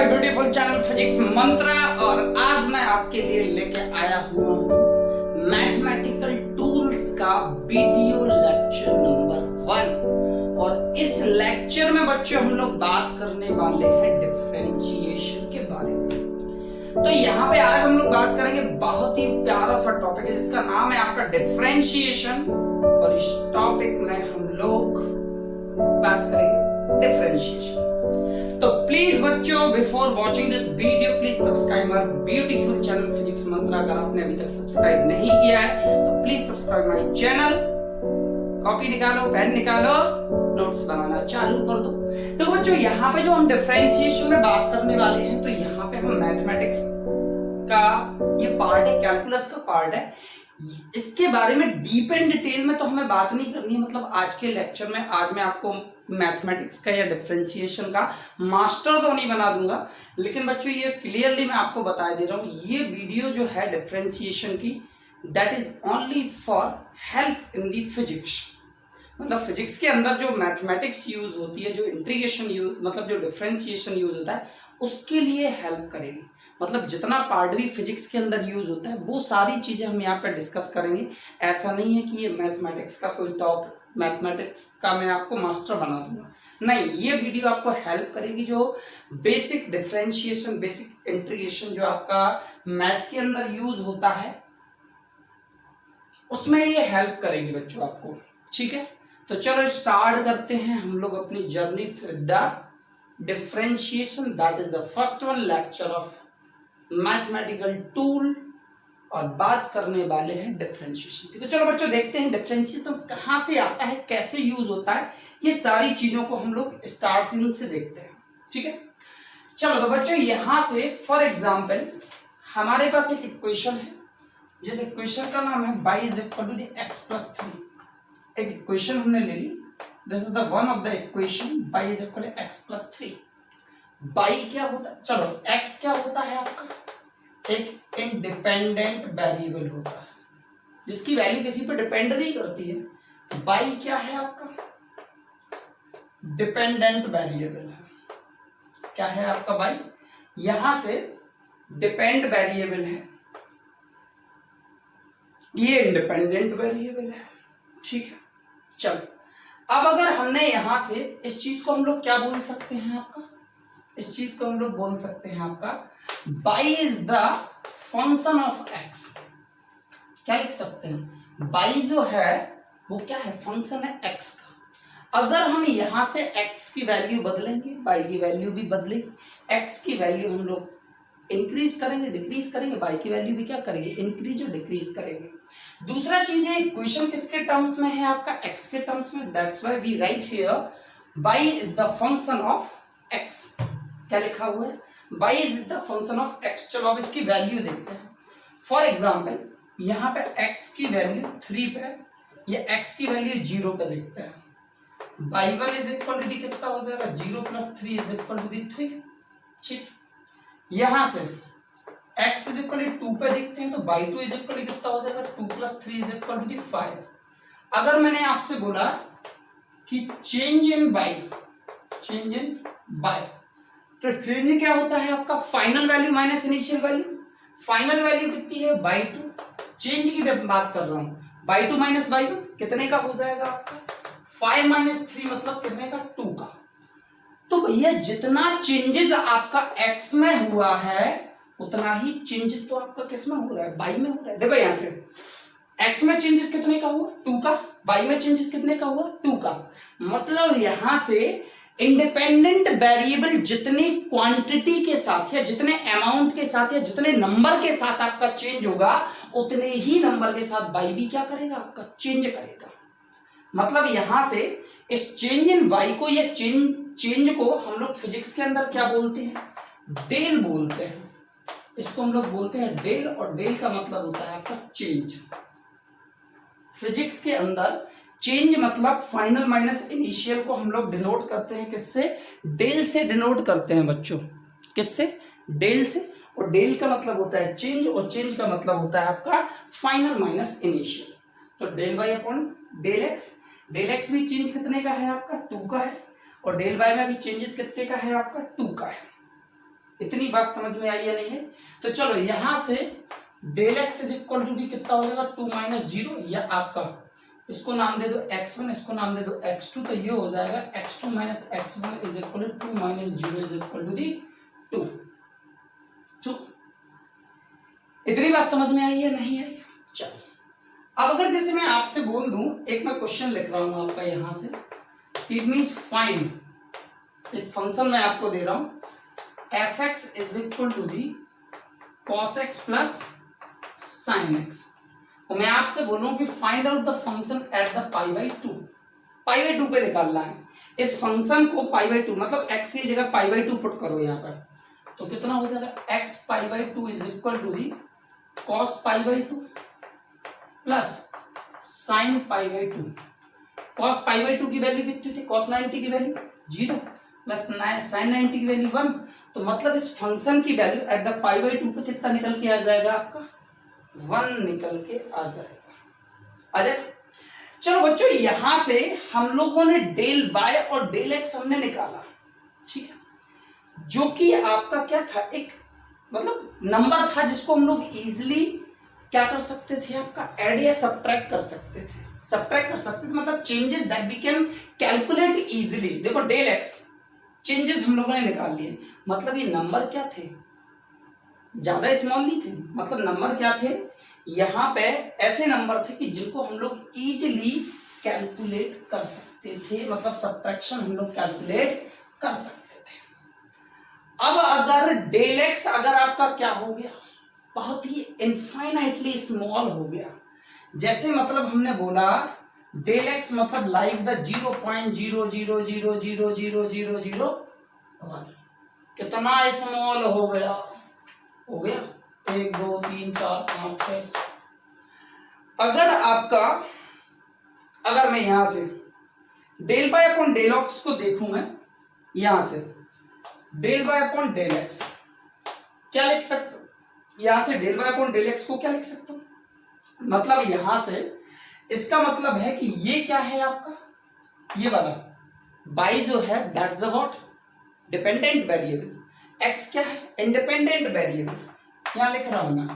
My beautiful channel physics मंत्रा। और आज मैं आपके लिए लेके आया हुआ हूँ मैथमेटिकल टूल्स का वीडियो लेक्चर नंबर 1। और इस लेक्चर में बच्चों हम लोग बात करने वाले हैं डिफरेंशिएशन के बारे में। तो यहाँ पे आज हम लोग बात करेंगे बहुत ही प्यारा सा टॉपिक है जिसका नाम है आपका डिफरेंशिएशन। और इस टॉपिक में हम लोग बात करेंगे डिफरेंशिएशन। तो प्लीज बच्चों, before watching this video please subscribe my beautiful channel physics Mantra. अगर आपने अभी तक सब्सक्राइब नहीं किया है तो please subscribe my channel. Copy निकालो, पेन निकालो, नोट्स बनाना चालू कर दो। तो बच्चों यहाँ पे जो हम डिफरेंशिएशन में बात करने वाले हैं, तो यहाँ पे हम मैथमेटिक्स का ये पार्ट है, कैलकुलस का पार्ट है। इसके बारे में डीप एंड डिटेल में तो हमें बात नहीं करनी है। मतलब आज के लेक्चर में आज मैं आपको मैथमेटिक्स का या डिफरेंशिएशन का मास्टर तो नहीं बना दूंगा, लेकिन बच्चों ये क्लियरली मैं आपको बता दे रहा हूँ, ये वीडियो जो है डिफरेंशिएशन की, that is only for help in the physics. मतलब फिजिक्स के अंदर जो मैथमेटिक्स यूज होती है, जो इंटीग्रेशन यूज मतलब जो डिफरेंशिएशन यूज होता है, उसके लिए हेल्प करेगी। मतलब जितना पार्ट भी फिजिक्स के अंदर यूज होता है वो सारी चीजें हम यहाँ पे डिस्कस करेंगे। ऐसा नहीं है कि ये मैथमेटिक्स का कोई टॉप, मैथमेटिक्स का मैं आपको मास्टर बना दूंगा, नहीं। ये वीडियो आपको हेल्प करेगी। जो बेसिक डिफरेंशिएशन, बेसिक इंटीग्रेशन जो आपका मैथ के अंदर यूज होता है, उसमें ये हेल्प करेगी बच्चों आपको। ठीक है, तो चलो स्टार्ट करते हैं हम लोग अपनी journey with the differentiation. That is the first one lecture of mathematical tool. और बात करने वाले हैं डिफरेंशिएशन की। तो चलो बच्चों देखते हैं डिफरेंशिएशन कहाँ से आता है, कैसे यूज होता है, ये सारी चीजों को हम लोग स्टार्टिंग से देखते हैं। ठीक है, चलो तो बच्चों यहां से फॉर एग्जांपल हमारे पास एक इक्वेशन है, जिस इक्वेशन का नाम है y is equal to the x plus 3। एक इक्वेशन हमने ले ली, this is the one of the equation y is equal to x plus 3। y क्या होता है, चलो x क्या होता है आपका, एक इंडिपेंडेंट वेरिएबल होता है जिसकी वैल्यू किसी पर डिपेंड नहीं करती है। y क्या है आपका, डिपेंडेंट वेरिएबल है। क्या है आपका y, यहां से डिपेंड वेरिएबल है, ये इंडिपेंडेंट वेरिएबल है। ठीक है, चलो अब अगर हमने यहां से इस चीज को हम लोग क्या बोल सकते हैं आपका, इस चीज को हम लोग बोल सकते हैं आपका y is the function of x। क्या लिख सकते हैं, y जो है वो क्या है, फंक्शन है x का। अगर हम यहां से x की वैल्यू बदलेंगे, y की वैल्यू भी बदलेगी। x की वैल्यू हम लोग इंक्रीज करेंगे, डिक्रीज करेंगे, y की वैल्यू भी क्या करेंगे, इंक्रीज और डिक्रीज करेंगे। दूसरा चीज है, इक्वेशन किसके टर्म्स में है आपका, x के टर्म्स में। That's why we write here y is the function of x। क्या लिखा हुआ है, y is the function of x। चलो अब इसकी वैल्यू देखते हैं। फॉर एग्जाम्पल यहाँ पे x की वैल्यू 3 पे, या x की वैल्यू 0 पे देखते हैं। y1 इज इक्वल टू कितना हो जाएगा, 0 प्लस 3 इज इक्वल टू 3। ठीक, यहाँ से x इज इक्वल टू 2 पे देखते हैं, तो y2 इज इक्वल टू कितना हो जाएगा, 2 प्लस 3 इज इक्वल टू 5। अगर मैंने आपसे बोला कि चेंज इन y, तो चेंज क्या होता है आपका, final value minus initial value. Final value कितनी है, y2। चेंज की बात कर रहा हूं, y2 माइनस y1 कितने का हो जाएगा आपका, 5 माइनस 3 मतलब कितने का, 2 का। तो भैया जितना चेंजेस आपका x में हुआ है उतना ही चेंजेस तो आपका किस में हो रहा है, y में हो रहा है। देखो यहाँ पे x में चेंजेस कितने का हुआ, 2 का, y में चेंजेस कितने का हुआ, 2 का। मतलब यहां से इंडिपेंडेंट वेरिएबल जितनी क्वांटिटी के साथ, या जितने अमाउंट के साथ, या जितने नंबर के साथ आपका चेंज होगा, उतने ही नंबर के साथ y भी क्या करेगा, आपका चेंज करेगा। मतलब यहां से इस चेंज इन y को, या चेंज को हम लोग फिजिक्स के अंदर क्या बोलते हैं, डेल बोलते हैं। इसको हम लोग बोलते हैं डेल, और डेल का मतलब होता है आपका चेंज। फिजिक्स के अंदर चेंज मतलब फाइनल माइनस इनिशियल को हम लोग डिनोट करते हैं किससे, डेल से डिनोट करते हैं बच्चों। किससे, डेल से। और डेल का मतलब होता है चेंज, और चेंज का मतलब होता है आपका फाइनल माइनस इनिशियल। तो del y upon del x, del x भी चेंज कितने का है आपका, 2 का है, और डेल वाई में भी चेंजेस कितने का है आपका, 2 का है। इतनी बात समझ में आई या नहीं है? तो चलो यहां से del x is equal to भी कितना हो जाएगा 2 माइनस 0, या आपका इसको नाम दे दो x1, इसको नाम दे दो x2, तो ये हो जाएगा x2 minus x1 is equal to 2 minus 0 is equal to the 2। इतनी बात समझ में आई या नहीं आई? चलो अब अगर जैसे मैं आपसे बोल दूं, एक मैं क्वेश्चन लिख रहा हूं आपका यहां से, इट मींस फाइंड, एक फंक्शन मैं आपको दे रहा हूं f(x) is equal to the cos x plus sin x, और मैं आपसे बोलूं कि find out the function at the π/2, π/2 पे निकालना है इस फंक्शन को। π/2 मतलब x की जगह π/2 पुट करो यहाँ पर, तो कितना हो जाएगा x π/2 is equal to the cos π/2 plus sin π/2। cos π/2 की वैल्यू कितनी थी? cos 90 की वैल्यू 0 प्लस sin 90 की वैल्यू 1, तो मतलब इस फंक्शन की वैल्यू एट द π/2 पे कितना निकल के आ जाएगा आपका 1 निकल के आ जाएगा। आ जाए। चलो बच्चों यहां से हम लोगों ने डेल बाय और डेल एक्स हमने निकाला, ठीक है, जो कि आपका क्या था, एक मतलब नंबर था जिसको हम लोग इजिली क्या कर सकते थे, आपका ऐड या सब्ट्रैक्ट कर सकते थे। सब्ट्रैक्ट कर सकते थे मतलब changes that we can calculate easily. देखो डेल एक्स चेंजेस हम लोगों ने निकाल लिए, मतलब ये नंबर क्या थे, ज्यादा स्मॉल नहीं थे, मतलब नंबर क्या थे, यहाँ पे ऐसे नंबर थे कि जिनको हम लोग इजिली कैलकुलेट कर सकते थे, मतलब सब्ट्रैक्शन हम लोग कैलकुलेट कर सकते थे। अब अगर डेल एक्स अगर आपका क्या हो गया, बहुत ही इनफाइनाइटली स्मॉल हो गया, जैसे मतलब हमने बोला डेल एक्स मतलब लाइक द 0.000000001, कितना स्मॉल हो गया, हो गया 1 2 3 4 5 6। अगर आपका, अगर मैं यहां से del by upon del x को देखूं, मैं यहां से del by upon del x क्या लिख सकता हूं, यहां से del by upon del x को क्या लिख सकता हूं, मतलब यहां से इसका मतलब है कि ये क्या है आपका, ये वाला बाई जो है that's the what dependent variable, x क्या है इंडिपेंडेंट वेरिएबल, यहां लिख रहा हूं मैं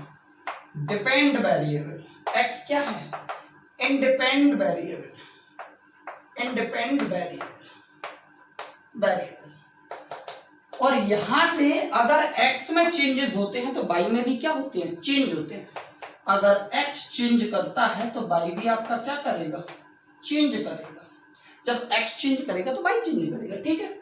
डिपेंड वेरिएबल, एक्स क्या है इंडिपेंडेंट वेरिएबल, इंडिपेंडेंट वेरिएबल। और यहां से अगर x में चेंजेस होते हैं तो y में भी क्या होते हैं, चेंज होते हैं। अगर x चेंज करता है तो y भी आपका क्या करेगा, चेंज करेगा। जब x चेंज करेगा तो y चेंज करेगा, ठीक है।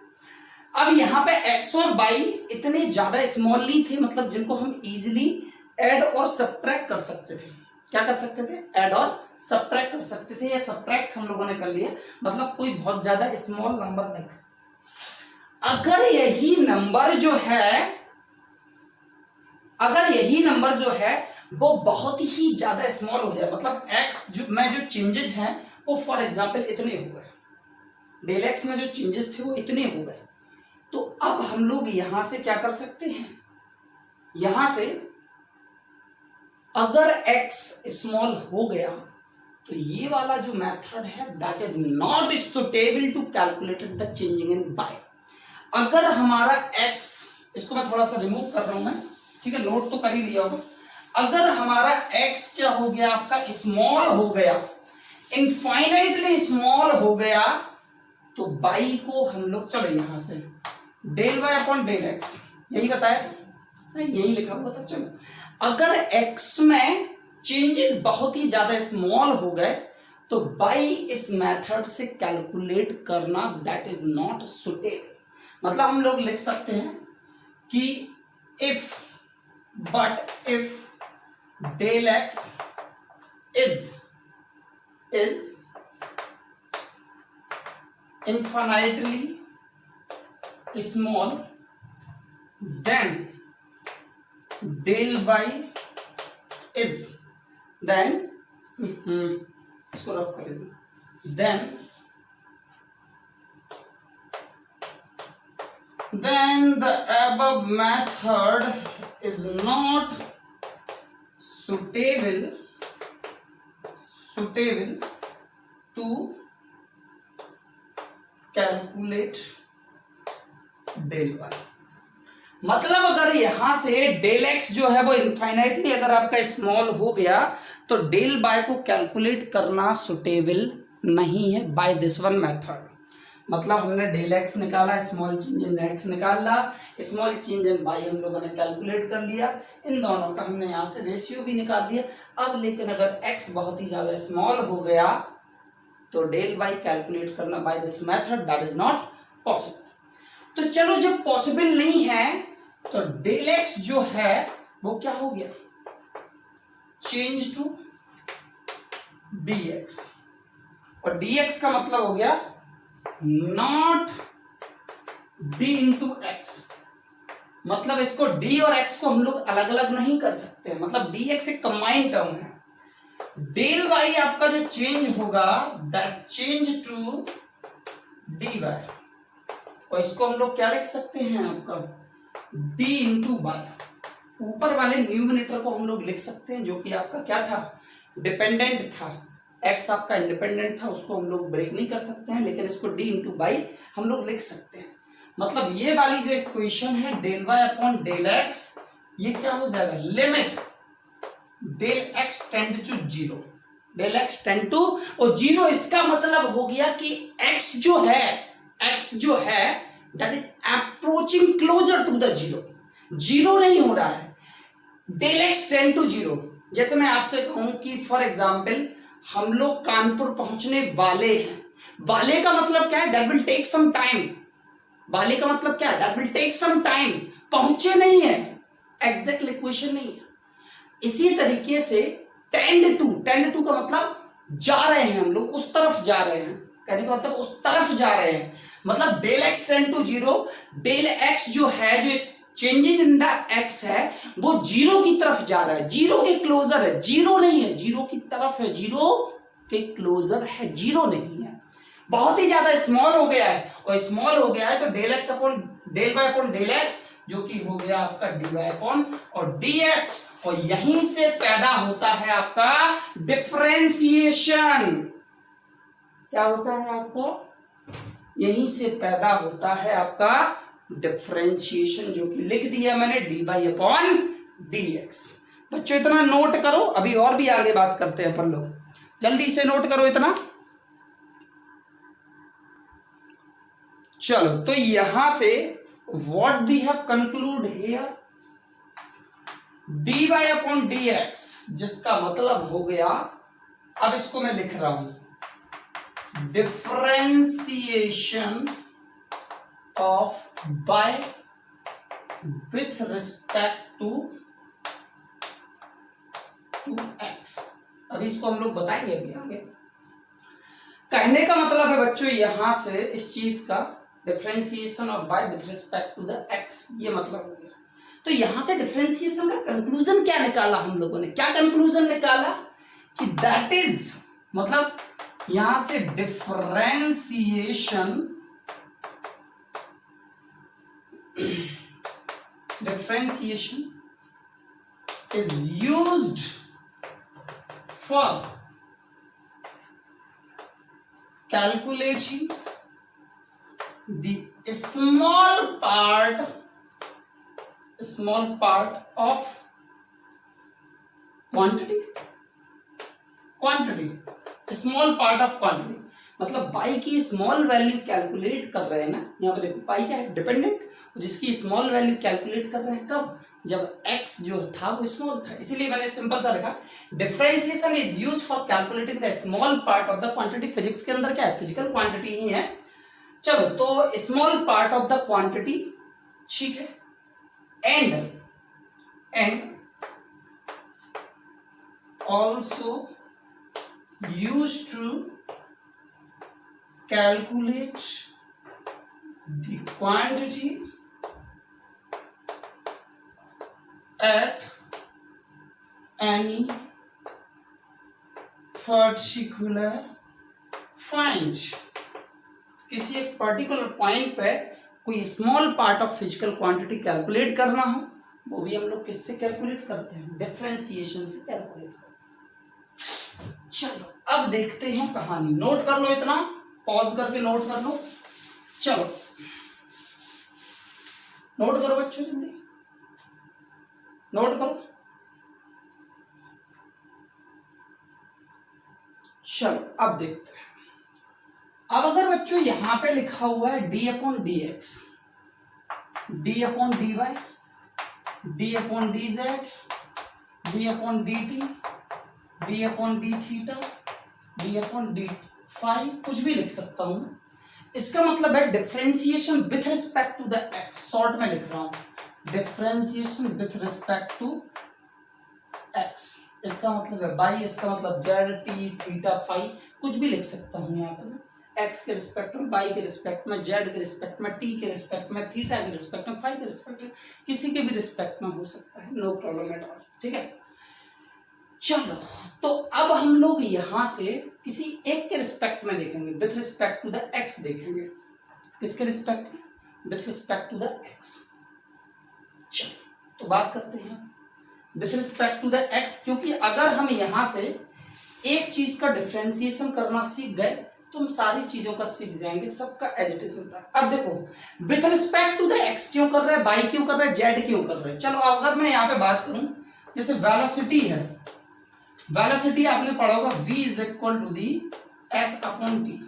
अब यहाँ पे x और y इतने ज्यादा स्मॉल नहीं थे, मतलब जिनको हम इजिली ऐड और सब्ट्रैक्ट कर सकते थे। क्या कर सकते थे, ऐड और सब्ट्रैक्ट कर सकते थे, या सब्ट्रैक्ट हम लोगों ने कर लिया, मतलब कोई बहुत ज्यादा स्मॉल नंबर नहीं। अगर यही नंबर जो है, अगर यही नंबर जो है वो बहुत ही ज्यादा स्मॉल हो जाए, मतलब x जो में जो चेंजेस हैं वो फॉर एग्जांपल इतने हो गए, डेल एक्स में जो चेंजेस थे वो इतने हो गए, तो अब हम लोग यहां से क्या कर सकते हैं, यहां से अगर x स्मॉल हो गया तो ये वाला जो मेथड है that is not suitable to calculate the changing in by. अगर हमारा x, इसको मैं थोड़ा सा रिमूव कर रहा हूं मैं, ठीक है, नोट तो कर ही लिया होगा। अगर हमारा x क्या हो गया आपका, स्मॉल हो गया, इनफाइनाइटली स्मॉल हो गया, तो y को हम लोग, चलो यहां से del y upon del x, यही बताया था, यही लिखा हुआ था। चलो अगर x में चेंजेस बहुत ही ज्यादा स्मॉल हो गए तो by इस मेथड से कैलकुलेट करना दैट इज नॉट सुटेबल। मतलब हम लोग लिख सकते हैं कि if, but if del x is infinitely small, then del by is, then इसको रफ कर दो, then the above method is not suitable to calculate del y. मतलब अगर यहां से डेल एक्स जो है वो इनफाइनाइटली अगर आपका स्मॉल हो गया तो डेल बाय को कैलकुलेट करना सुटेबल नहीं है बाय दिस वन मेथड। मतलब हमने डेल एक्स निकाला, स्मॉल चेंज इन एक्स निकाला, स्मॉल चेंज इन बाई हम लोगों ने कैलकुलेट कर लिया, इन दोनों का हमने यहाँ से रेशियो भी निकाल दिया। अब लेकिन अगर एक्स बहुत ही ज्यादा स्मॉल हो गया तो डेल बाई कैलकुलेट करना by this method that is not possible. तो चलो जब पॉसिबल नहीं है तो डेल एक्स जो है वो क्या हो गया, चेंज टू dx, और dx का मतलब हो गया नॉट d इंटू एक्स। मतलब इसको d और x को हम लोग अलग अलग नहीं कर सकते, मतलब dx एक कंबाइंड टर्म है। डेल वाई आपका जो चेंज होगा दैट चेंज टू dy, और इसको हम लोग क्या लिख सकते हैं आपका d इंटू बाई। ऊपर वाले न्यूमरेटर को हम लोग लिख सकते हैं जो कि आपका क्या था, डिपेंडेंट था, x आपका इंडिपेंडेंट था, उसको हम लोग ब्रेक नहीं कर सकते हैं, लेकिन इसको d इंटू बाई हम लोग लिख सकते हैं। मतलब ये वाली जो इक्वेशन है del y upon del x, ये क्या हो जाएगा, limit del x tend to zero, del x tend to और जीरो। इसका मतलब हो गया कि x जो है that is approaching closer to the zero, zero नहीं हो रहा है, del x tend to zero. जैसे मैं आपसे कहूं कि फॉर एग्जाम्पल हम लोग कानपुर पहुंचने वाले हैं, वाले का मतलब क्या है, that will take some time, वाले का मतलब क्या है, that will take some time, पहुंचे नहीं है, एग्जैक्ट इक्वेशन नहीं है। इसी तरीके से टेंड टू का मतलब जा रहे हैं हम लोग, उस तरफ जा रहे हैं, कहने का मतलब उस तरफ जा रहे हैं, मतलब del x tend to zero, del x जो है जो चेंजिंग इन द एक्स है वो जीरो की तरफ जा रहा है, जीरो के क्लोजर है, जीरो नहीं है, जीरो की तरफ है, जीरो के क्लोजर है, जीरो नहीं है, बहुत ही ज्यादा स्मॉल हो गया है। और स्मॉल हो गया है तो del x upon del y upon del x जो कि हो गया आपका डी वाई अपॉन और डी एक्स, और यहीं से पैदा होता है आपका डिफरेंशिएशन। क्या होता है आपको, यहीं से पैदा होता है आपका डिफरेंशिएशन, जो कि लिख दिया मैंने d y upon d x. बच्चों इतना नोट करो, अभी और भी आगे बात करते हैं अपन लोग, जल्दी से नोट करो इतना। चलो तो यहां से what we have conclude here, d y upon d x, जिसका मतलब हो गया, अब इसको मैं लिख रहा हूं differentiation of by with respect to x. अभी इसको हम लोग बताएंगे अभी आगे। कहने का मतलब है बच्चों यहां से इस चीज का differentiation of by with respect to the x, ये मतलब हो गया। तो यहां से डिफरेंशिएशन का कंक्लूजन क्या निकाला हम लोगों ने, क्या कंक्लूजन निकाला कि दैट इज, मतलब यहां से differentiation is used for calculating the small part of quantity, small part of quantity, मतलब पाई की स्मॉल वैल्यू कैलकुलेट कर रहे हैं ना, यहाँ पे देखो पाई क्या है, डिपेंडेंट, जिसकी स्मॉल वैल्यू कैलकुलेट कर रहे हैं कब, जब x जो था वो स्मॉल था, इसीलिए मैंने सिंपल सा रखा differentiation is used for calculating the small part of the quantity. Physics के अंदर क्या है, फिजिकल क्वांटिटी ही है। चलो तो small part of the quantity, ठीक है, and also used to calculate the quantity at any particular point, किसी एक पर्टिकुलर पॉइंट पे कोई small part of physical quantity calculate करना हो, वो भी हम लोग किससे कैलकुलेट करते हैं, डिफरेंशिएशन से कैलकुलेट करते हैं। चलो अब देखते हैं कहानी, नोट कर लो इतना, पॉज करके नोट कर लो। चलो नोट करो बच्चों, जल्दी नोट करो। चलो अब देखते हैं। अब अगर बच्चों यहां पे लिखा हुआ है d upon d x, d upon d y, d upon d z, d upon d t, d upon d theta, d upon d phi, कुछ भी लिख सकता हूं। इसका मतलब है differentiation with respect to the x, short में लिख रहा हूं differentiation with respect to x. इसका मतलब है बाई, इसका मतलब जेड, टी, थीटा, फाई, कुछ भी लिख सकता हूं यहाँ पर। एक्स के रिस्पेक्ट में, बाई के रिस्पेक्ट में, जेड के रिस्पेक्ट में, टी के रिस्पेक्ट में, थीटा के रिस्पेक्ट में, फाई के रिस्पेक्ट में, किसी के भी रिस्पेक्ट में हो सकता है, नो प्रॉब्लम एट ऑल। ठीक है, चलो तो अब हम लोग यहां से किसी एक के रिस्पेक्ट में देखेंगे, with respect to the x देखेंगे। किसके रिस्पेक्ट में? With respect to the x. चलो तो बात करते हैं with respect to the x, क्योंकि अगर हम यहां से एक चीज का डिफरेंशिएशन करना सीख गए तो हम सारी चीजों का सीख जाएंगे, सबका एज इट इज होता है। अब देखो with respect to the x क्यों कर रहा है, बाई क्यों कर रहा है, जेड क्यों कर रहा है। चलो अगर मैं यहाँ पे बात करूं, जैसे वेलोसिटी है, वेलोसिटी आपने पढ़ा होगा v is equal to the s upon t,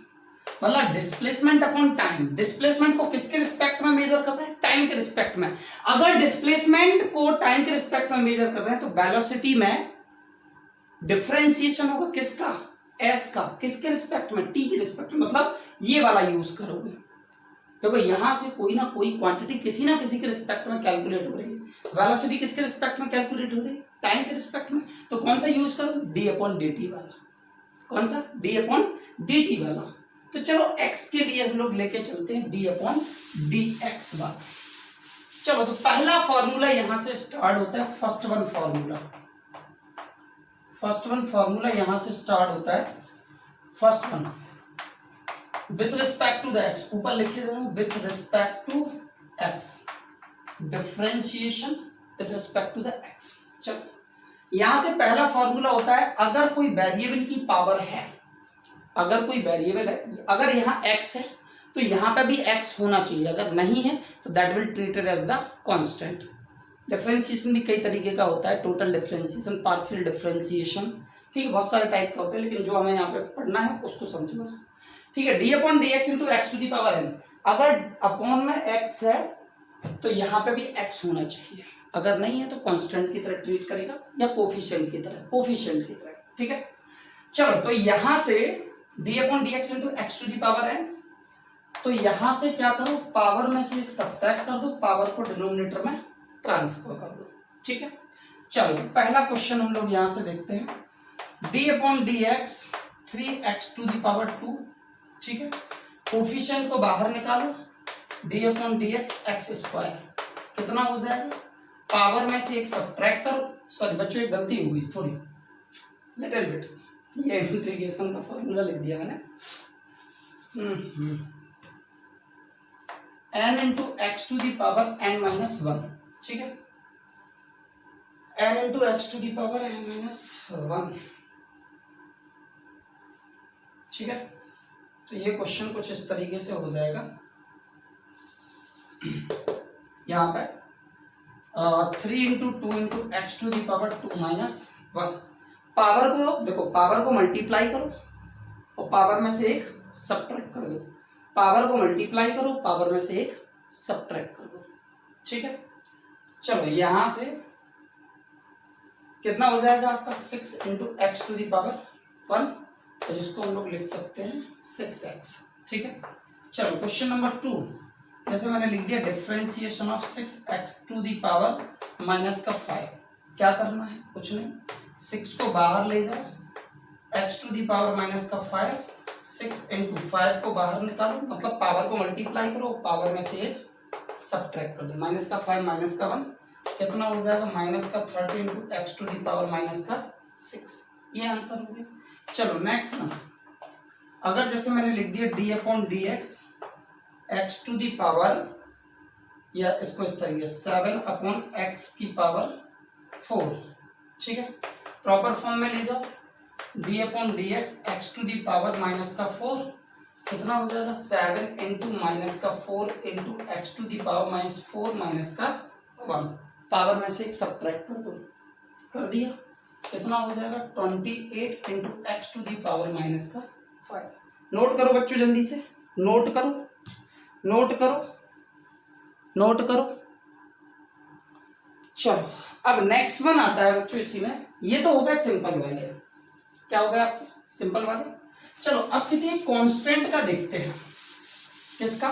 मतलब डिस्प्लेसमेंट अपॉन टाइम। डिस्प्लेसमेंट को किसके रिस्पेक्ट में मेजर कर रहे हैं? टाइम के रिस्पेक्ट में। अगर डिस्प्लेसमेंट को टाइम के रिस्पेक्ट में मेजर कर रहे हैं तो वेलोसिटी में डिफरेंशिएशन होगा किसका? एस का। किसके रिस्पेक्ट में? टी के रिस्पेक्ट में, मतलब ये वाला यूज करोगे। देखो यहां से कोई ना कोई क्वांटिटी किसी ना किसी के रिस्पेक्ट में कैलकुलेट हो रही है। वेलोसिटी किसके रिस्पेक्ट में कैलकुलेट हो रही है? टाइम के रिस्पेक्ट में। तो कौन सा यूज करो? डी अपॉन डी टी वाला। कौन सा? डी अपॉन डी टी वाला। तो चलो x के लिए हम लोग लेके चलते हैं डी अपॉन डी एक्स वाला। चलो तो पहला फॉर्मूला यहां से स्टार्ट होता है, first one formula. First one formula यहां से स्टार्ट होता है, first one with respect to the x, ऊपर लिखे दे रहा हूं with respect to x, differentiation with respect to the x. चलो यहां से पहला फॉर्मूला होता है, अगर कोई वेरिएबल की पावर है, अगर कोई वेरिएबल है, अगर यहाँ x है तो यहाँ पे भी x होना चाहिए, अगर नहीं है तो that will treated as the constant. Differentiation भी कई तरीके का होता है, टोटल डिफरेंशिएशन, पार्शियल डिफरेंशिएशन, ठीक है, बहुत सारे टाइप का होता है, लेकिन जो हमें यहाँ पे पढ़ना है उसको समझो बस। ठीक है, d upon d x into x to the power n। अगर अपॉन में x है तो यहाँ पे भी x होना चाहिए, अगर नहीं है तो कांस्टेंट की तरह ट्रीट करेगा या कोफिशिएंट की तरह। ठीक है, चलो तो यहां से d upon d x into x to the power n, तो यहां से क्या करो, पावर में से एक सब्ट्रैक्ट कर दो, पावर को डिनोमिनेटर में ट्रांसफर कर दो। ठीक है, चलो तो पहला क्वेश्चन हम लोग यहां से देखते हैं, d upon d x 3x to the power 2। ठीक है, कोफिशिएंट को बाहर निकालो, d upon d x x square कितना हो जाएगा, पावर में से एक सब्ट्रैक्ट करो। सॉरी बच्चों एक गलती हो गई थोड़ी, लिटिल बिट, ये इंटीग्रेशन का फॉर्मूला लिख दिया मैंने, n into x to the power n minus 1। ठीक है, n into x to the power n minus 1। ठीक है, तो ये क्वेश्चन कुछ इस तरीके से हो जाएगा, यहाँ पे 3 into 2 into x to the power 2 minus 1। Power को देखो, पावर को मल्टीप्लाई करो और पावर में से एक सब्ट्रैक्ट कर दो, पावर को मल्टीप्लाई करो, पावर में से एक सब्ट्रैक्ट कर दो। ठीक है, चलो यहां से कितना हो जाएगा आपका 6 into x to the power 1, तो जिसको हम लोग लिख सकते हैं 6x। ठीक है, चलो क्वेश्चन नंबर 2, जैसे मैंने लिख दिया differentiation of 6x to the power minus का 5। क्या करना है? कुछ नहीं, 6 को बाहर ले जाओ, x to the power minus का 5, 6 इंटू 5 को बाहर निकालो, मतलब पावर को मल्टीप्लाई करो, पावर में से एक सब्ट्रैक्ट कर दो, माइनस का 5 माइनस का 1 कितना हो जाएगा, माइनस का 30 into x to the power minus का 6। ये आंसर हो गया। चलो नेक्स्ट ना, अगर जैसे मैंने लिख दिया d upon d x x to the power, या इसको इस तरीके 7 अपॉन एक्स की पावर 4। ठीक है, प्रॉपर फॉर्म में ले जाओ, d upon d x x to the power minus का 4, कितना हो जाएगा 7 इंटू माइनस का 4 into x to the power minus 4 minus का 1, पावर में से एक सब्ट्रैक्ट कर दो, कर दिया, कितना हो जाएगा 28 into x to the power minus का 5। नोट करो बच्चों, जल्दी से नोट करो, नोट करो, नोट करो। चलो अब नेक्स्ट वन आता है बच्चों इसी में, ये तो हो गए सिंपल वाले, क्या हो गया आपके सिंपल वाले। चलो अब किसी एक कांस्टेंट का देखते हैं, किसका,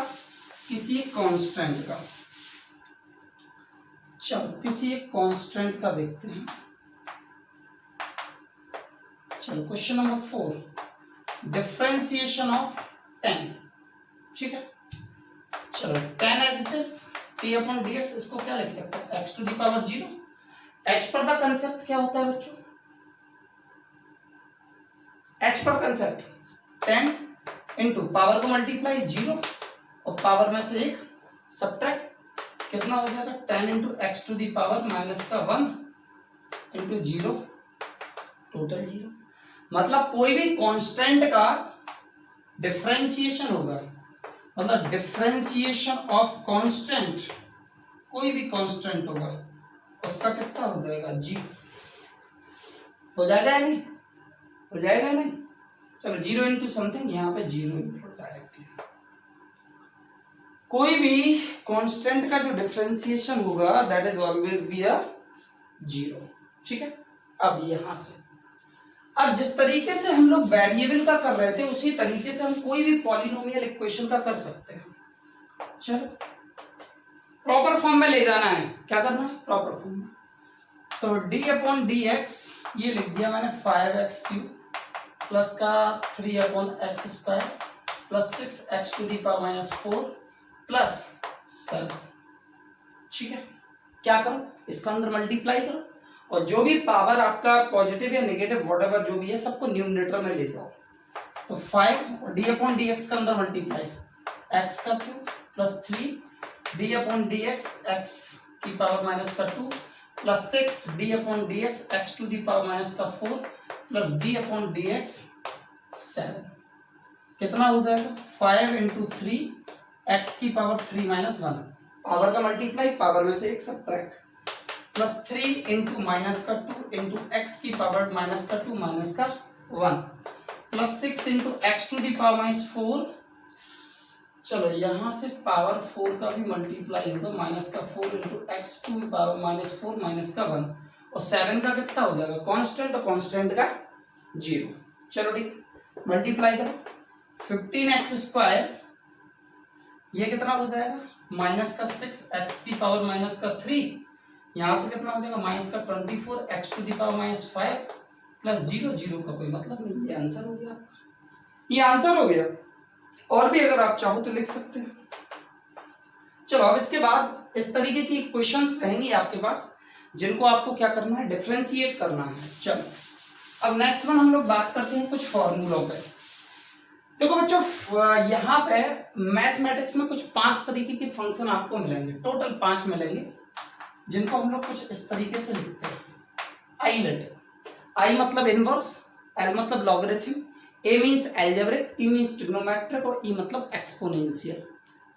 किसी एक कांस्टेंट का, चलो किसी एक कांस्टेंट का देखते हैं। चलो क्वेश्चन नंबर 4, डिफरेंशिएशन ऑफ 10, ठीक है। चलो 10 एज इट इज p/dx, इसको क्या लिख सकते हैं x to the power 0। h पर का कंसेप्ट क्या होता है बच्चों, h पर कंसेप्ट 10 इंटू पावर को मल्टीप्लाई 0 और पावर में से एक सब्ट्रैक्ट, कितना हो जाएगा 10 into x to the power minus का 1 इंटू 0, टोटल 0। मतलब कोई भी कांस्टेंट का डिफरेंशिएशन होगा, मतलब डिफरेंशिएशन ऑफ कांस्टेंट, कोई भी कांस्टेंट होगा उसका कितना हो जाएगा 0, हो जाएगा या नहीं, हो जाएगा नहीं। चलो 0 इंटू समथिंग, यहाँ पे 0 इंटू डायरेक्टली, कोई भी कांस्टेंट का जो डिफरेंशिएशन होगा that is always be a 0, ठीक है। अब यहां से, अब जिस तरीके से हम लोग वेरिएबल का कर रहे थे उसी तरीके से हम कोई भी पॉलिनोमियल इक्वेशन का कर सकते हैं। चलो प्रॉपर फॉर्म में ले जाना है, क्या करना है प्रॉपर फॉर्म में, तो d/dx ये लिख दिया मैंने 5x³ प्लस का 3/x² plus 6x to the power minus 4 plus 7, ठीक है। क्या करो, इसका अंदर मल्टीप्लाई करो और जो भी पावर आपका पॉजिटिव या नेगेटिव व्हाटएवर जो भी है सबको न्यूमरेटर में ले जाओ। तो 5 और d/dx का अंदर multiply x³ plus 3 d/dx x की पावर माइनस का 2 plus 6 d/dx x to the power minus का 4 प्लस d/dx 7, कितना हो जाएगा 5 इंटू 3 x की पावर 3 माइनस 1, पावर का मल्टीप्लाई पावर में से एक सब्ट्रैक्ट, प्लस 3 इंटू माइनस का 2 इंटू एक्स की पावर माइनस का 2 माइनस का 1 plus 6 into x to the power minus 4। चलो यहां से पावर 4 का भी मल्टीप्लाई होगा, माइनस का 4 into x to the power minus 4 minus का 1 और 7 का कितना हो जाएगा कांस्टेंट और कांस्टेंट का 0। चलो ठीक, मल्टीप्लाई करो 15x², ये कितना हो जाएगा माइनस का 6x की पावर माइनस का 3, यहां से कितना हो जाएगा माइनस का 24x to the power minus 5 plus 0, 0 का कोई मतलब नहीं, ये आंसर हो गया आपका, ये आंसर हो गया। और भी अगर आप चाहो तो लिख सकते हैं। चलो अब इसके बाद इस तरीके की क्वेश्चंस रहेंगी आपके पास जिनको आपको क्या करना है डिफरेंशिएट करना है। चलो अब नेक्स्ट वन हम लोग बात करते हैं कुछ फॉर्मूलों पे। देखो बच्चों यहाँ पे मैथमेटिक्स में कुछ 5 तरीके के फंक्शन आपको मिलेंगे, टोटल 5 मिलेंगे, जिनको हम लोग कुछ इस तरीके से लिखते हैं। आई मतलब इनवर्स, एल मतलब logarithm, A means algebraic, T means trigonometric और ई मतलब एक्सपोनेंशियल,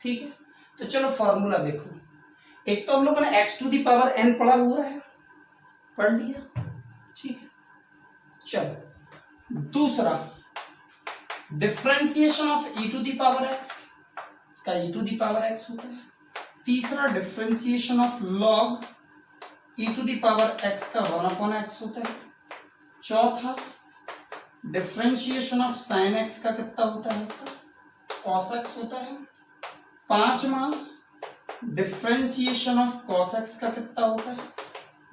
ठीक है। तो चलो फॉर्मूला देखो, एक तो हम लोगों ने x to the power n पढ़ा हुआ है, पढ़ लिया, ठीक है। चलो दूसरा differentiation of e to the power x का e to the power x होता है। तीसरा differentiation of log e to the power x का 1/x होता है। चौथा डिफरेंशिएशन ऑफ साइन एक्स का कितना होता है cos x होता है। पांचवा डिफरेंशिएशन ऑफ cos x का कितना होता है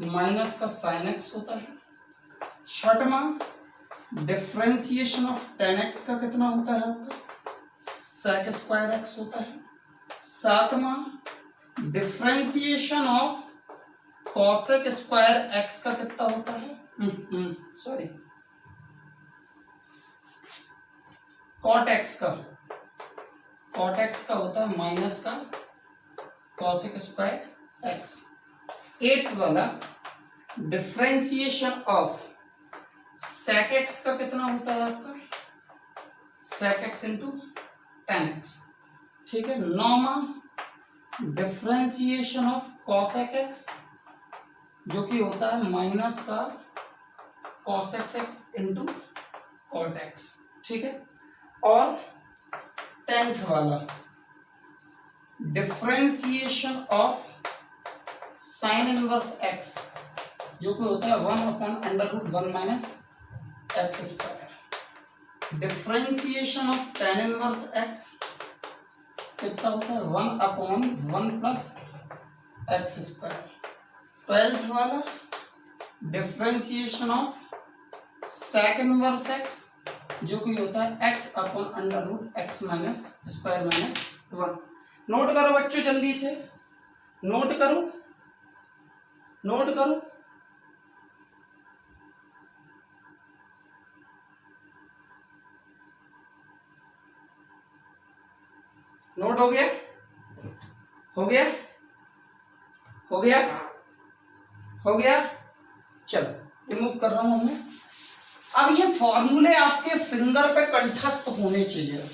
माइनस का साइन x होता है। छठवां डिफरेंशिएशन ऑफ tan x का कितना होता है आपका sec² x होता है। सातवां डिफरेंशिएशन ऑफ cosec² x का कितना होता है सॉरी cot x का होता है माइनस का cosec² x। 8th वाला डिफरेंशिएशन ऑफ sec x का कितना होता है आपका sec x इंटू 10x, ठीक है। नौमा डिफ्रेंसिएशन ऑफ cosec x, जो कि होता है माइनस का cosec x into cot x, ठीक है। और 10th वाला differentiation of sine inverse x, जो कि होता है 1/√1 minus x square. Differentiation of tan inverse x कितना होता है 1/1 प्लस एक्स स्क्वायर। 12th वाला differentiation of sec inverse x, जो कि होता है x/√x minus square minus 1। Note करो बच्चों, जल्दी से नोट करो, नोट करो। नोट हो गया, हो गया, हो गया, हो गया। चलो रिमूव कर रहा हूं मैं। अब ये फॉर्मूले आपके फिंगर पे कंठस्थ होने चाहिए।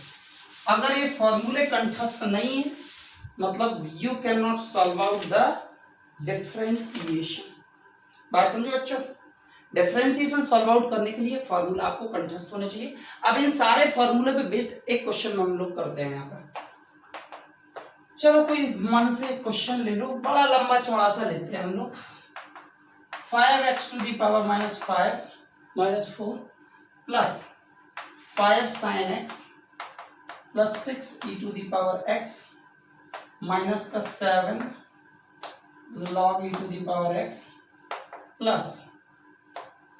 अगर ये फॉर्मूले कंठस्थ नहीं है मतलब you can not solve out the differentiation. बात समझे बच्चों? डिफरेंशिएशन सॉल्व आउट करने के लिए फॉर्मूला आपको कंठस्थ होने चाहिए। अब इन सारे फॉर्मूले पे बेस्ड एक क्वेश्चन हम लोग करते हैं यहाँ पर। चलो कोई मन से क्वेश्चन ले लो, बड़ा लंबा चौड़ा सा लेते हैं हम लोग। 5x to the power -5 -4 plus 5 sin x plus 6 e to the power x minus का 7 log e to the power x plus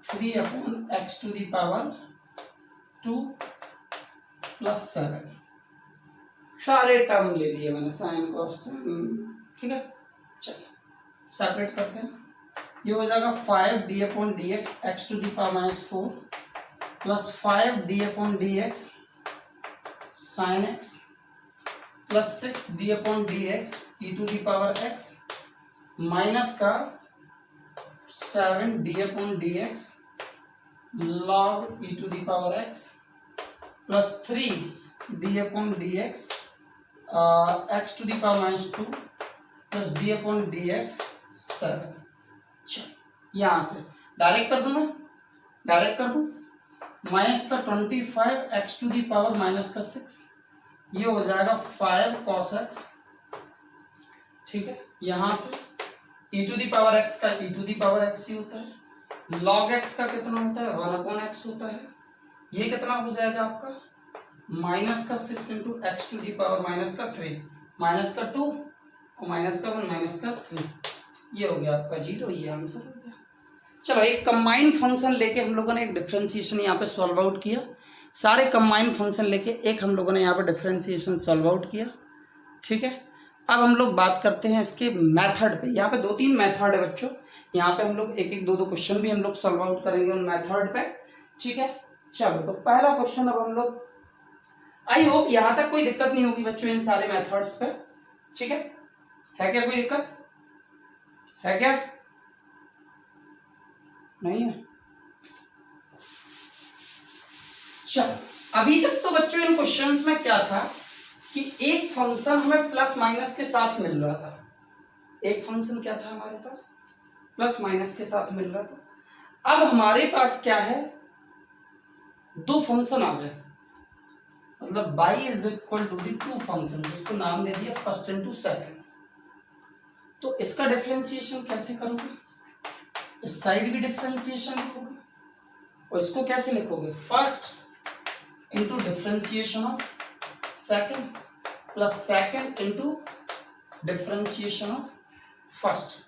3/x to the power 2 plus 7। सारे टर्म ले लिए मैंने, साइन कॉस, ठीक है। चलो सेपरेट करते हैं। ये हो जाएगा 5d/dx x to the power -4 plus 5d/dx sin x plus 6d/dx e to the power x minus का 7d/dx log e to the power x plus 3d/dx x to the power -2 plus d/dx 7। यहां से direct कर दूं, मैं direct कर दूं। Minus का 25 x to the power minus का 6, ये हो जाएगा 5 cos x, ठीक है। यहां से e to the power x का e to the power x ही होता है। log x का कितना होता है 1/x होता है। ये कितना हो जाएगा आपका माइनस का 6 into x to the power minus का 3 माइनस का 2 और माइनस का 1 माइनस का 3। ये हो गया आपका 0, ये आंसर हो गया। चलो एक कंबाइंड फंक्शन लेके हम लोगों ने एक डिफरेंशिएशन यहाँ पे सॉल्व आउट किया। सारे कंबाइंड फंक्शन लेके एक हम लोगों ने यहाँ पे डिफरेंशिएशन सॉल्व आउट किया, ठीक है। अब हम लोग बात करते हैं इसके मेथड पे। यहाँ पे 2-3 मेथड है बच्चों। यहाँ पे हम लोग एक 2 क्वेश्चन भी हम लोग सॉल्व आउट करेंगे उन मेथड पे, ठीक है। चलो तो पहला क्वेश्चन अब हम लोग, आई होप यहाँ तक कोई दिक्कत नहीं होगी बच्चों इन सारे मेथड्स पे, ठीक है क्या कोई दिक्कत है क्या? नहीं है। चलो अभी तक तो बच्चों इन क्वेश्चंस में क्या था कि एक फंक्शन हमें प्लस माइनस के साथ मिल रहा था। एक फंक्शन क्या था हमारे पास प्लस माइनस के साथ मिल रहा था। अब हमारे पास क्या है 2 फंक्शन आ गए, मतलब y is equal to the 2 function, जिसको नाम दे दिया फर्स्ट इंटू सेकेंड। तो इसका डिफरेंशिएशन कैसे करोगे? इस साइड भी डिफरेंशिएशन लिखोगे और इसको कैसे लिखोगे first into differentiation of second plus second into differentiation of first.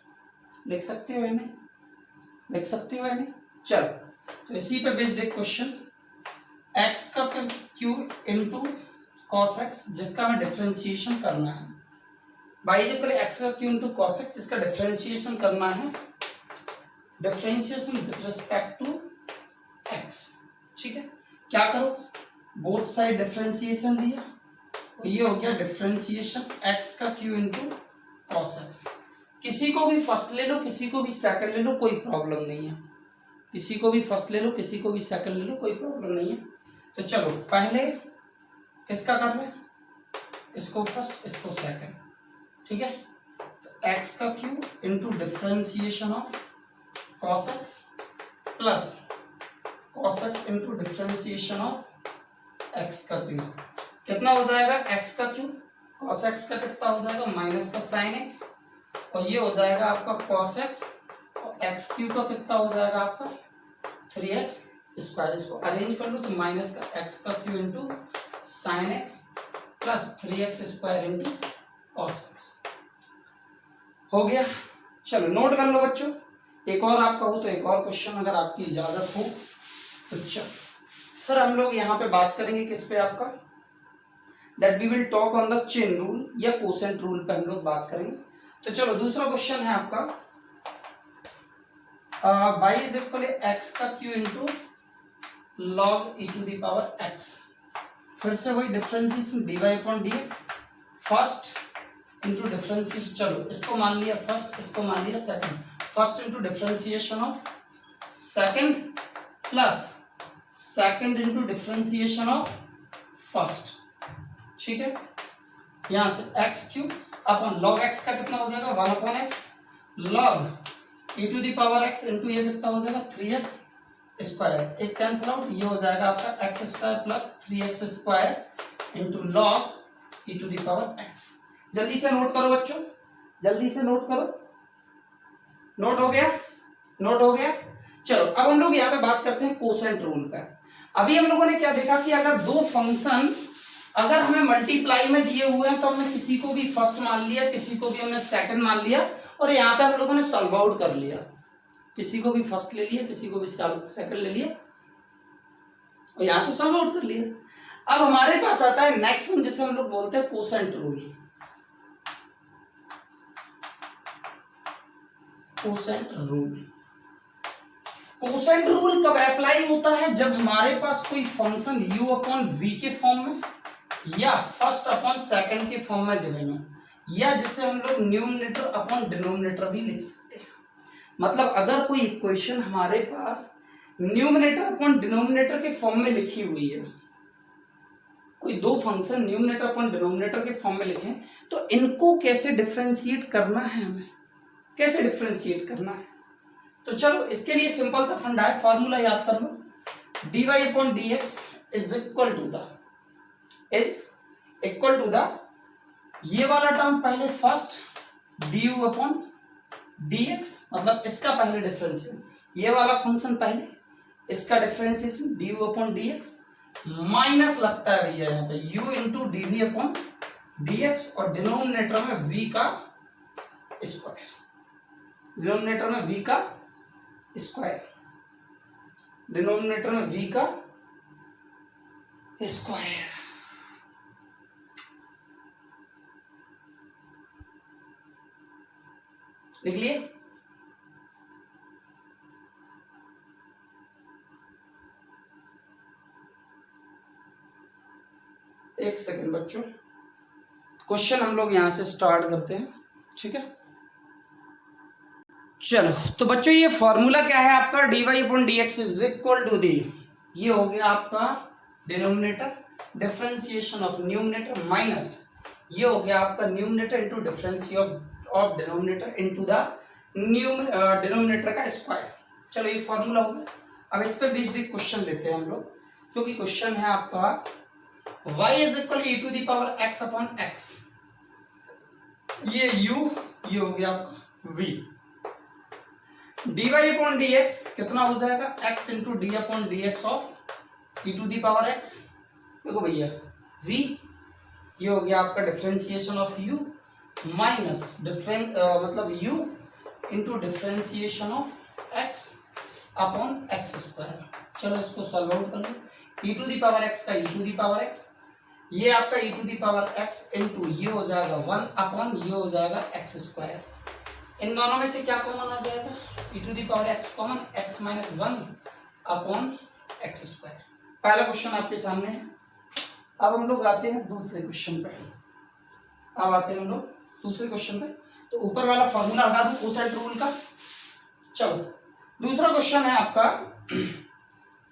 लिख सकते हो या नहीं? लिख सकते हो या नहीं? चलो तो इसी पे बेस्ड एक क्वेश्चन, x का क्यू इंटू कॉस एक्स, जिसका हमें डिफरेंशिएशन करना है। बाई जब पहले x का क्यू इंटू कॉस एक्स, जिसका डिफरेंशिएशन करना है, differentiation with respect to x, ठीक है। क्या करो, बोथ साइड डिफरेंशिएशन दिया, ये हो गया डिफरेंशिएशन x का क्यू इंटू कॉस एक्स। किसी को भी फर्स्ट ले लो, किसी को भी सेकंड ले लो, कोई प्रॉब्लम नहीं है। किसी को भी फर्स्ट ले लो, किसी को भी सेकंड ले लो, कोई प्रॉब्लम नहीं है। तो चलो पहले किसका कर ले, इसको फर्स्ट, इसको सेकंड, ठीक है। तो एक्स का cube into differentiation of cos x plus cos x into differentiation of x का क्यूब कितना हो जाएगा, एक्स का क्यूब कॉस एक्स का कितना हो जाएगा माइनस का साइन एक्स, और ये हो जाएगा आपका कॉस एक्स और एक्स क्यूब का कितना हो जाएगा आपका 3x स्क्वायर। इसको अरेंज कर लो तो माइनस का एक्स का cube into sine x plus 3x square into cos x हो गया। चलो नोट कर लो बच्चों, एक और आपका हो तो एक और क्वेश्चन अगर आपकी इजाजत हो तो चलो फिर हम लोग यहाँ पे बात करेंगे किस पे आपका, that we will talk on the chain rule या कोसेंट रूल पे हम लोग बात करेंगे। तो चलो दूसरा क्वेश्चन है आपका y इज इक्वल एक्स का cube into log e to the power x, फिर से वही differentiation dy upon dx, first into differentiation, चलो इसको मान लिया फर्स्ट, इसको मान लिया second, first into differentiation of second plus second into differentiation of first, ठीक है। यहां से x cube upon log x का कितना हो जाएगा 1 upon x log e to the power x into ये कितना हो जाएगा 3x स्क्वायर, एक कैंसिल आउट, ये हो जाएगा आपका x square plus 3x square into log e to the power x। जल्दी से नोट करो बच्चों, जल्दी से नोट करो, नोट हो गया, नोट हो गया। चलो अब हम लोग यहाँ पे बात करते हैं कोसेंट रूल पे। अभी हम लोगों ने क्या देखा कि अगर दो फंक्शन अगर हमें मल्टीप्लाई में दिए हुए हैं तो हमने किसी को भी फर्स्ट मान लिया, किसी को भी हमने सेकंड मान लिया, और यहाँ पे हम लोगों ने सॉल्व आउट कर लिया, किसी को भी फर्स्ट ले लिया, किसी को भी सेकंड ले लिया और यहाँ से सॉल्व आउट कर लिया। अब हमारे पास आता है नेक्स्ट वन जिसे हम लोग बोलते हैं quotient rule. Quotient rule, quotient rule कब अप्लाई होता है, जब हमारे पास कोई फंक्शन u अपॉन v के फॉर्म में या फर्स्ट अपॉन सेकंड के फॉर्म में गिवन हो, या जिसे हम लोग न्यूमरेटर अपॉन डिनोमिनेटर भी लिख सकते हैं। मतलब अगर कोई इक्वेशन हमारे पास न्यूमरेटर अपॉन डिनोमिनेटर के फॉर्म में लिखी हुई है, कोई दो फंक्शन न्यूमरेटर अपॉन डिनोमिनेटर के फॉर्म में लिखे, तो इनको कैसे डिफरेंशिएट करना है, हमें कैसे डिफरेंशिएट करना है। तो चलो इसके लिए सिंपल सा फंडा है, फॉर्मूला याद कर लो, dy upon dx is equal to the ये वाला टर्म पहले फर्स्ट du अपॉन dx, मतलब इसका पहले डिफरेंशिएशन, ये वाला फंक्शन पहले, इसका differentiation du upon dx minus लगता है भैया यहाँ पे u into dv upon dx, और डिनोमिनेटर में v का स्क्वायर, डिनोमिनेटर में v का स्क्वायर, डिनोमिनेटर में v का स्क्वायर। लिख लिए, एक सेकंड बच्चों, क्वेश्चन हम लोग यहां से स्टार्ट करते हैं, ठीक है। चलो तो बच्चों ये फॉर्मूला क्या है आपका, dy upon dx is equal to the, ये हो गया आपका denominator differentiation of numerator minus ये हो गया आपका numerator into differentiation of denominator into the denominator का स्क्वायर। चलो ये फॉर्मूला हो गया। अब इस पे बेस्ड एक क्वेश्चन लेते हैं हम लोग, क्योंकि क्वेश्चन है आपका y is equal e to the power x upon x, ये u, ये हो गया आपका v, dy अपॉन dx कितना हो जाएगा x into d upon dx of e to the power x, देखो भैया v, ये हो गया आपका डिफरेंशिएशन ऑफ u माइनस मतलब u into differentiation of x upon x square. चलो इसको सॉल्व आउट कर लो, e to the power x का e to the power x, ये आपका e to the power x into ये हो जाएगा 1 अपॉन ये हो जाएगा x स्क्वायर। इन दोनों में से क्या कॉमन आ जाएगा, e to the power x common, x minus 1 upon x square. पहला क्वेश्चन आपके सामने है। अब हम लोग आते हैं दूसरे क्वेश्चन पे, अब आते हैं हम लोग दूसरे क्वेश्चन पे। तो ऊपर वाला फॉर्मूला हटा दो कोसेंट रूल का। चलो दूसरा क्वेश्चन है आपका,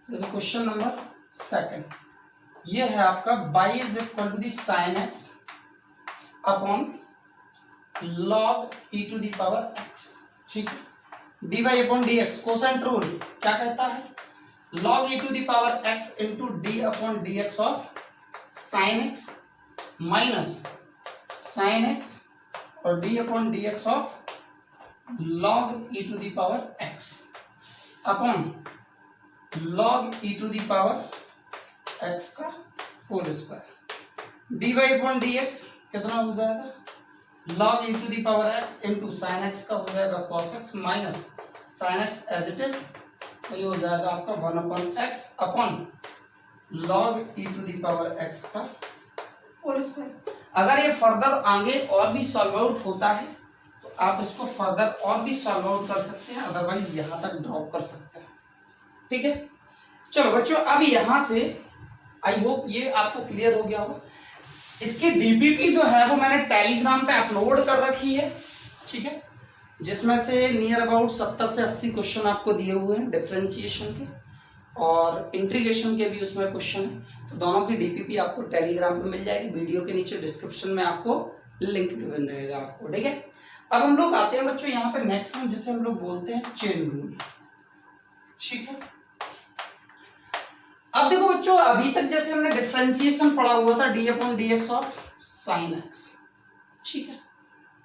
जैसे क्वेश्चन नंबर सेकंड, ये है आपका y is equal to the sine x upon log e to the power x, ठीक है। dy upon dx quotient rule क्या कहता है, log e to the power x into d upon dx of sine x minus sine x और d upon dx of log e to the power x upon log e to the power x का whole square. dy upon dx कितना हो जाएगा, log e to the power x into sine x का हो जाएगा cos x minus sine x as it is, तो ये हो जाएगा आपका 1 upon x upon log e to the power x का होल स्क्वायर। अगर ये फर्दर आगे और भी सॉल्व आउट होता है तो आप इसको फर्दर और भी सॉल्व आउट कर सकते हैं, अदरवाइज यहाँ तक ड्रॉप कर सकते हैं, ठीक है। चलो बच्चों, अब यहाँ से आई होप ये आपको क्लियर हो गया होगा। इसकी डीपीपी जो है वो मैंने टेलीग्राम पे अपलोड कर रखी है, ठीक है, जिसमें से नियर अबाउट 70 से 80 क्वेश्चन आपको दिए हुए हैं डिफरेंशिएशन के और इंटीग्रेशन के भी उसमें क्वेश्चन है। तो दोनों की डीपीपी आपको टेलीग्राम पे मिल जाएगी, वीडियो के नीचे डिस्क्रिप्शन में आपको लिंक मिल रहेगा आपको, ठीक है। अब हम लोग आते हैं बच्चों यहाँ पे नेक्स्ट वन, जिसे हम लोग बोलते हैं चेन रूल, ठीक है। अब देखो बच्चों, अभी तक जैसे हमने डिफरेंशिएशन पढ़ा हुआ था D upon d x of sine x, ठीक है।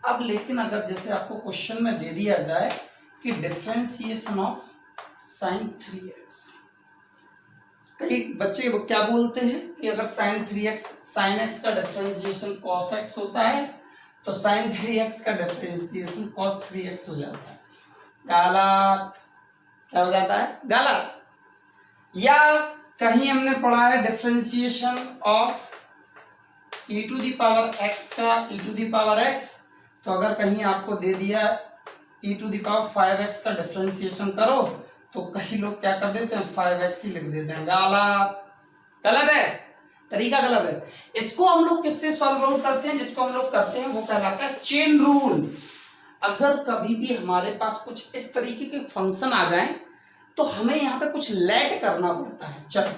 अब लेकिन अगर जैसे आपको क्वेश्चन में दे दिया जाए कि डिफरेंशिएशन ऑफ साइन 3x, कई बच्चे क्या बोलते हैं कि अगर साइन 3x साइन x का डिफरेंशिएशन cos x होता है तो साइन 3x का डिफरेंशिएशन cos 3x हो जाता है। गलत, क्या हो जाता है, गलत। या कहीं हमने पढ़ा है differentiation of e to the power x का e to the power x, तो अगर कहीं आपको दे दिया e to the power 5x का डिफरेंशिएशन करो तो कई लोग क्या कर देते हैं 5x ही लिख देते हैं। गलत, गलत है, तरीका गलत है। इसको हम लोग किससे सॉल्व आउट करते हैं, जिसको हम लोग करते हैं वो कहलाता है चेन रूल। अगर कभी भी हमारे पास कुछ इस तरीके के फंक्शन आ जाए तो हमें यहाँ पे कुछ लेट करना पड़ता है। चलो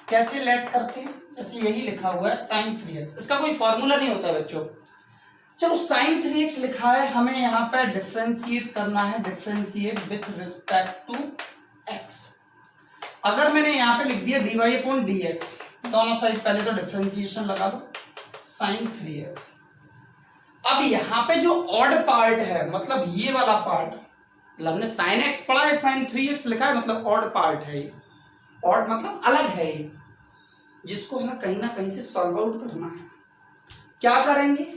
कैसे लेट करते हैं, जैसे यही लिखा हुआ है साइन 3x, इसका कोई फॉर्मूला नहीं होता है बच्चों। चलो साइन 3x लिखा है, हमें यहाँ पे डिफरेंशिएट करना है, differentiate with respect to x। अगर मैंने यहाँ पे लिख दिया dy अपॉन dx, दोनों साइड पहले तो डिफरेंशिएशन लगा दो साइन 3x। अब यहाँ पे जो ऑड पार्ट है, मतलब ये वाला पार्ट, मतलब हमने साइन x पढ़ा है, साइन 3x लिखा है, मतलब ऑड पार्ट है ये, ऑड मतलब अलग है ये, जिसको हमें कहीं ना कहीं से सॉल्व आउट करना है। क्या करेंगे,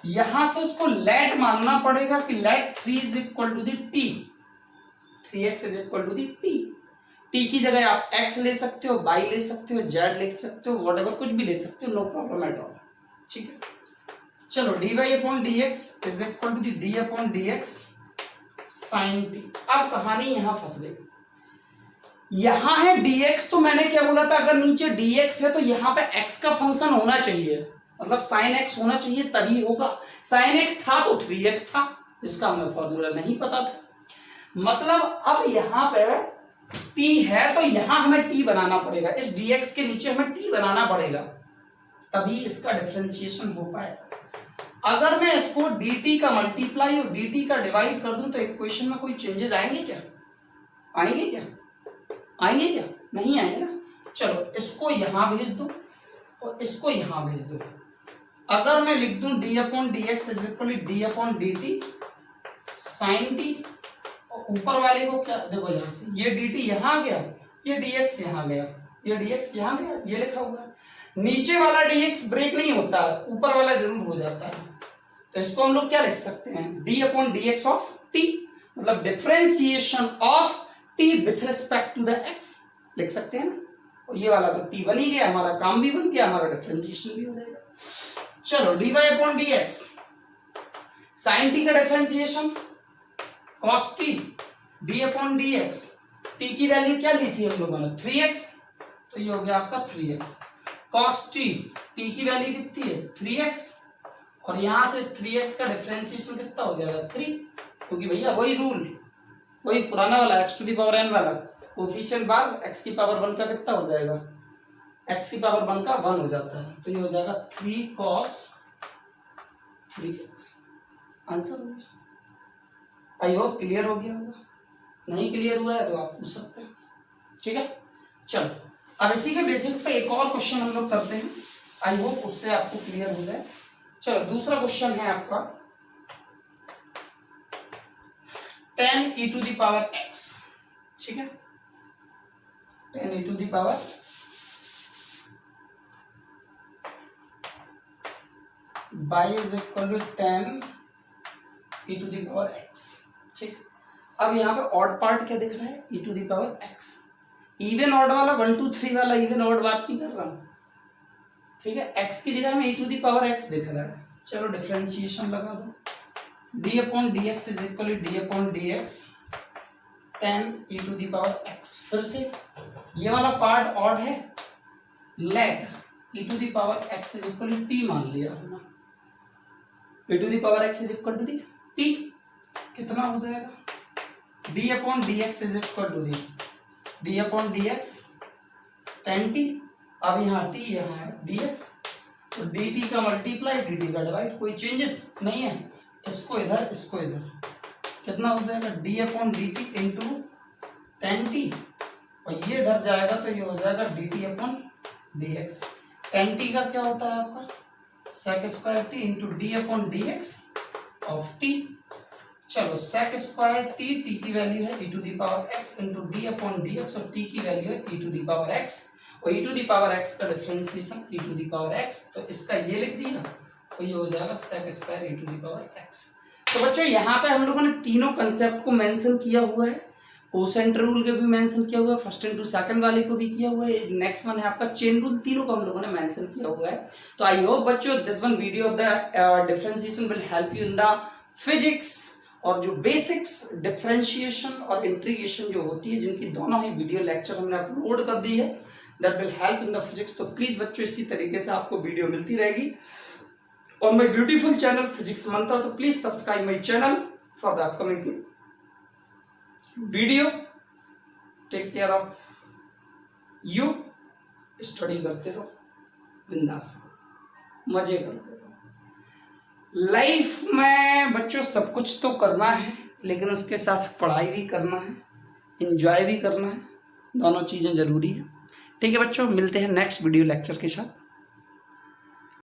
यहां से इसको लेट मानना पड़ेगा कि let 3 is equal to the t, 3x is equal to the t. T की जगह आप x ले सकते हो, y ले सकते हो, z ले सकते हो, व्हाटएवर कुछ भी ले सकते हो, नो प्रॉब्लम एट ऑल, ठीक है। चलो dy upon dx is equal to the d upon dx sine t. अब कहानी यहां फंस गई, यहां है dx, तो मैंने क्या बोला था, अगर नीचे dx है तो यहाँ पे x का फंक्शन होना चाहिए, मतलब साइन x होना चाहिए तभी होगा। साइन x था तो 3x था, इसका हमें फॉर्मूला नहीं पता था, मतलब अब यहाँ पे t है तो यहाँ हमें t बनाना पड़ेगा, इस dx के नीचे हमें t बनाना पड़ेगा, तभी इसका डिफरेंशिएशन हो पाएगा। अगर मैं इसको dt का मल्टीप्लाई और dt का डिवाइड कर दूं तो इक्वेशन में कोई चेंजेस आएंगे क्या, आएंगे क्या, आएंगे क्या, नहीं आएंगे ना। चलो इसको यहां भेज दो और इसको यहां भेज दो। अगर मैं लिख दूं d upon d x is equal d upon d t sine t, और ऊपर वाले को क्या देखो, यहां से ये dt यहां आ गया, ये dx यहां गया, ये dx यहां गया, ये लिखा हुआ है। नीचे वाला dx ब्रेक नहीं होता, ऊपर वाला जरूर हो जाता है, तो इसको हम लोग क्या लिख सकते हैं, d upon d x of t, मतलब differentiation of t with respect to the x लिख सकते हैं ना। और ये वाला तो t बन ही गया, हमारा काम भी बन गया, हमारा डिफरेंशिएशन भी हो जाएगा। चलो dy upon dx sine t का differentiation cos t d upon dx, t की वैल्यू क्या ली थी हम लोगों ने 3x, तो ये हो गया आपका 3x cos t, t की वैल्यू कितनी है 3x, और यहां से 3x का डिफरेंशिएशन कितना हो जाएगा 3, क्योंकि भैया वही रूल, वही पुराना वाला x to the power n वाला, कोफिशिएंट बार x की पावर 1 का कितना हो जाएगा, x की पावर 1 का 1 हो जाता है, तो ये हो जाएगा 3 cos 3x आंसर हो गया। आई होप क्लियर हो गया होगा, नहीं क्लियर हुआ है तो आप पूछ सकते हैं, ठीक है। चलो अब इसी के बेसिस पे एक और क्वेश्चन हम लोग करते हैं, आई होप उससे आपको क्लियर हो जाए। चलो दूसरा क्वेश्चन है आपका 10e⁻x, ठीक है। 10e⁻ y is equal to 10e⁻x, ठीक। अब यहाँ पे ऑड पार्ट क्या दिख रहा है, e⁻x। इवन ऑड वाला 1 2 3 वाला इवन ऑड बात नहीं कर रहा हूँ, ठीक है। x की जगह हमें e⁻x दिख रहा है। चलो डिफरेंशिएशन लगा दो, d/dx is equal to d/dx 10e⁻x। फिर से ये वाला पार्ट ऑड है, let e⁻x is equal to t मान लिया हमने, e⁻x is equal to t, कितना हो जाएगा d/dx is equal to d/dx 10t। अब यहाँ t यहाँ है dx, तो dt का मल्टीप्लाई dt का डिवाइड, कोई चेंजेस नहीं है। इसको इधर इसको इधर, कितना हो जाएगा d/dt इंटू 10t, और ये इधर जाएगा तो ये हो जाएगा dt/dx। 10t का क्या होता है आपका sec square t into d/dx of t। चलो sec स्क्वायर t, t की वैल्यू है e⁻x इंटू d/dx और t की वैल्यू है e⁻x, और e⁻x का डिफरेंशिएशन e⁻x, तो इसका ये लिख दिया तो ये हो जाएगा sec स्क्वायर e⁻x। तो बच्चों यहाँ पे हम लोगों ने तीनों कंसेप्ट को मेंशन किया हुआ है, कोसेंट रूल के भी मेंशन किया हुआ है, फर्स्ट इंटू सेकंड वाले को भी किया हुआ है, नेक्स्ट वन है आपका चेन रूल, तीनों को हम लोगों ने मेंशन किया हुआ है। तो आई होप बच्चों this one video of the differentiation will help you in the physics, और जो बेसिक्स डिफरेंशिएशन और इंटीग्रेशन जो होती है, जिनकी दोनों ही वीडियो लेक्चर हमने अपलोड कर दी है, that will help in the physics. तो प्लीज बच्चों इसी तरीके से आपको वीडियो मिलती रहेगी on my beautiful channel Physics Mantra, तो please subscribe my channel for the upcoming video. Take care of you, study करते रहो बिंदास, मजे करते रहो। लाइफ में बच्चों सब कुछ तो करना है, लेकिन उसके साथ पढ़ाई भी करना है, एंजॉय भी करना है, दोनों चीज़ें ज़रूरी है, ठीक है बच्चों। मिलते हैं नेक्स्ट वीडियो लेक्चर के साथ।